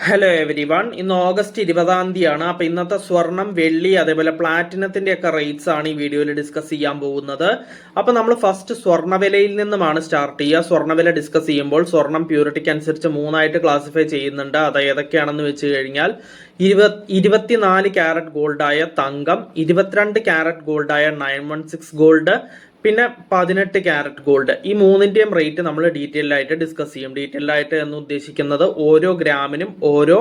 Hello every one. ഇന്ന് August 20 അപ്പോൾ ഇന്നത്തെ സ്വർണം, വെള്ളി, അതേപോലെ പ്ലാറ്റിനത്തിന്റെ ഒക്കെ റേറ്റ്സ് ആണ് ഈ വീഡിയോയിൽ ഡിസ്കസ് ചെയ്യാൻ പോകുന്നത്. അപ്പോൾ നമ്മൾ ഫസ്റ്റ് സ്വർണ്ണവിലയിൽ നിന്നുമാണ് സ്റ്റാർട്ട് ചെയ്യുക. സ്വർണ്ണവില ഡിസ്കസ് ചെയ്യുമ്പോൾ സ്വർണം പ്യൂരിറ്റിക്ക് അനുസരിച്ച് മൂന്നായിട്ട് ക്ലാസിഫൈ ചെയ്യുന്നുണ്ട്. അത് ഏതൊക്കെയാണെന്ന് വെച്ച് കഴിഞ്ഞാൽ 24 ക്യാരറ്റ് ഗോൾഡായ തങ്കം, 22 ക്യാരറ്റ് ഗോൾഡായ 916 ഗോൾഡ്, പിന്നെ 18 ക്യാരറ്റ് ഗോൾഡ്. ഈ മൂന്നിന്റെയും റേറ്റ് നമ്മൾ ഡീറ്റെയിൽഡ് ആയിട്ട് ഡിസ്കസ് ചെയ്യും. ഡീറ്റെയിൽഡ് ആയിട്ട് എന്ന് ഉദ്ദേശിക്കുന്നത് ഓരോ ഗ്രാമിനും ഓരോ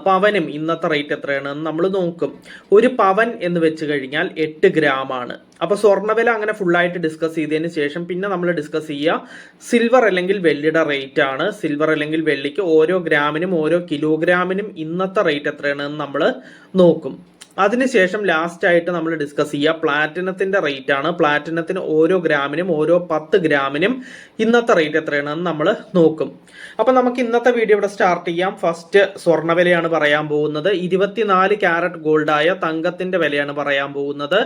പവനും ഇന്നത്തെ റേറ്റ് എത്രയാണെന്ന് നമ്മൾ നോക്കും. ഒരു പവൻ എന്ന് വെച്ച് കഴിഞ്ഞാൽ 8 ഗ്രാം ആണ്. അപ്പൊ സ്വർണ്ണവില അങ്ങനെ ഫുള്ളായിട്ട് ഡിസ്കസ് ചെയ്തതിന് ശേഷം പിന്നെ നമ്മൾ ഡിസ്കസ് ചെയ്യുക സിൽവർ അല്ലെങ്കിൽ വെള്ളിയുടെ റേറ്റ് ആണ്. സിൽവർ അല്ലെങ്കിൽ വെള്ളിക്ക് ഓരോ ഗ്രാമിനും ഓരോ കിലോഗ്രാമിനും ഇന്നത്തെ റേറ്റ് എത്രയാണെന്ന് നമ്മൾ നോക്കും. അതിനുശേഷം ലാസ്റ്റ് ആയിട്ട് നമ്മൾ ഡിസ്കസ് ചെയ്യുക പ്ലാറ്റിനത്തിന്റെ റേറ്റ് ആണ്. പ്ലാറ്റിനത്തിന് ഓരോ ഗ്രാമിനും ഓരോ 10 ഗ്രാമിനും ഇന്നത്തെ റേറ്റ് എത്രയാണെന്ന് നമ്മൾ നോക്കും. അപ്പൊ നമുക്ക് ഇന്നത്തെ വീഡിയോ ഇവിടെ സ്റ്റാർട്ട് ചെയ്യാം. ഫസ്റ്റ് സ്വർണ്ണവിലയാണ് പറയാൻ പോകുന്നത്. 24 ക്യാരറ്റ് ഗോൾഡായ തങ്കത്തിന്റെ വിലയാണ് പറയാൻ പോകുന്നത്.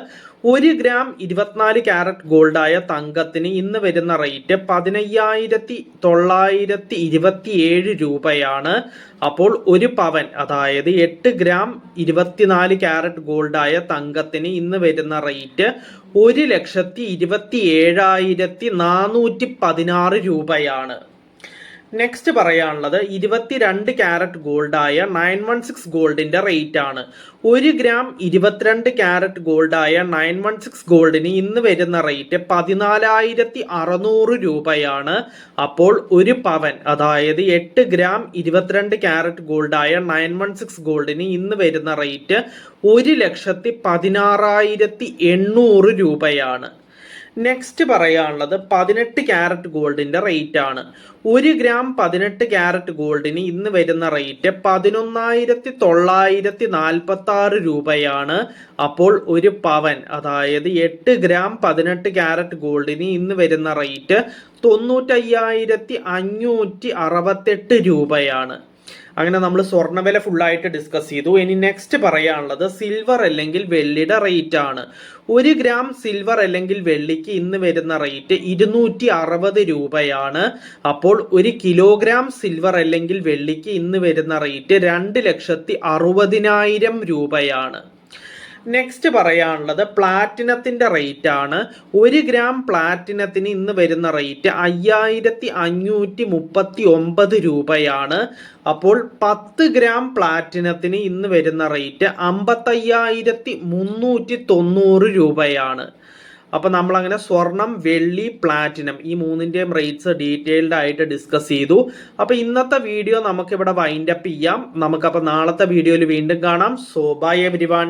1 ഗ്രാം 24 ക്യാരറ്റ് ഗോൾഡായ തങ്കത്തിന് ഇന്ന് വരുന്ന റേറ്റ് 15,927 രൂപയാണ്. അപ്പോൾ ഒരു പവൻ, അതായത് 8 ഗ്രാം 24 ക്യാരറ്റ് ഗോൾഡായ തങ്കത്തിന് ഇന്ന് വരുന്ന റേറ്റ് 1,27,416 രൂപയാണ്. നെക്സ്റ്റ് പറയാനുള്ളത് 22 ക്യാരറ്റ് ഗോൾഡായ 916 ഗോൾഡിന്റെ റേറ്റ് ആണ്. 1 ഗ്രാം 22 ക്യാരറ്റ് ഗോൾഡായ 916 ഗോൾഡിന് ഇന്ന് വരുന്ന റേറ്റ് 14,600 രൂപയാണ്. അപ്പോൾ ഒരു പവൻ, അതായത് 8 ഗ്രാം 22 ക്യാരറ്റ് ഗോൾഡായ 916 ഗോൾഡിന് ഇന്ന് വരുന്ന റേറ്റ് 1,16,800 രൂപയാണ്. നെക്സ്റ്റ് പറയാനുള്ളത് 18 ക്യാരറ്റ് ഗോൾഡിന്റെ റേറ്റ് ആണ്. 1 ഗ്രാം 18 ക്യാരറ്റ് ഗോൾഡിന് ഇന്ന് വരുന്ന റേറ്റ് 11,946 രൂപയാണ്. അപ്പോൾ ഒരു പവൻ, അതായത് 8 ഗ്രാം 18 ക്യാരറ്റ് ഗോൾഡിന് ഇന്ന് വരുന്ന റേറ്റ് 95,568 രൂപയാണ്. അങ്ങനെ നമ്മൾ സ്വർണ്ണവില ഫുള്ളായിട്ട് ഡിസ്കസ് ചെയ്തു. ഇനി നെക്സ്റ്റ് പറയാനുള്ളത് സിൽവർ അല്ലെങ്കിൽ വെള്ളിയുടെ റേറ്റ് ആണ്. 1 ഗ്രാം സിൽവർ അല്ലെങ്കിൽ വെള്ളിക്ക് ഇന്ന് വരുന്ന റേറ്റ് 260 രൂപയാണ്. അപ്പോൾ 1 കിലോഗ്രാം സിൽവർ അല്ലെങ്കിൽ വെള്ളിക്ക് ഇന്ന് വരുന്ന റേറ്റ് 2,60,000 രൂപയാണ്. നെക്സ്റ്റ് പറയാനുള്ളത് പ്ലാറ്റിനത്തിന്റെ റേറ്റ് ആണ്. 1 ഗ്രാം പ്ലാറ്റിനത്തിന് ഇന്ന് വരുന്ന റേറ്റ് 5,539 രൂപയാണ്. അപ്പോൾ 10 ഗ്രാം പ്ലാറ്റിനത്തിന് ഇന്ന് വരുന്ന റേറ്റ് 55,390 രൂപയാണ്. അപ്പൊ നമ്മൾ അങ്ങനെ സ്വർണം, വെള്ളി, പ്ലാറ്റിനം ഈ മൂന്നിന്റെയും റേറ്റ്സ് ഡീറ്റെയിൽഡ് ആയിട്ട് ഡിസ്കസ് ചെയ്തു. അപ്പൊ ഇന്നത്തെ വീഡിയോ നമുക്ക് ഇവിടെ വൈൻഡ് അപ്പ് ചെയ്യാം. നമുക്കപ്പോൾ നാളത്തെ വീഡിയോയിൽ വീണ്ടും കാണാം. So bye everyone.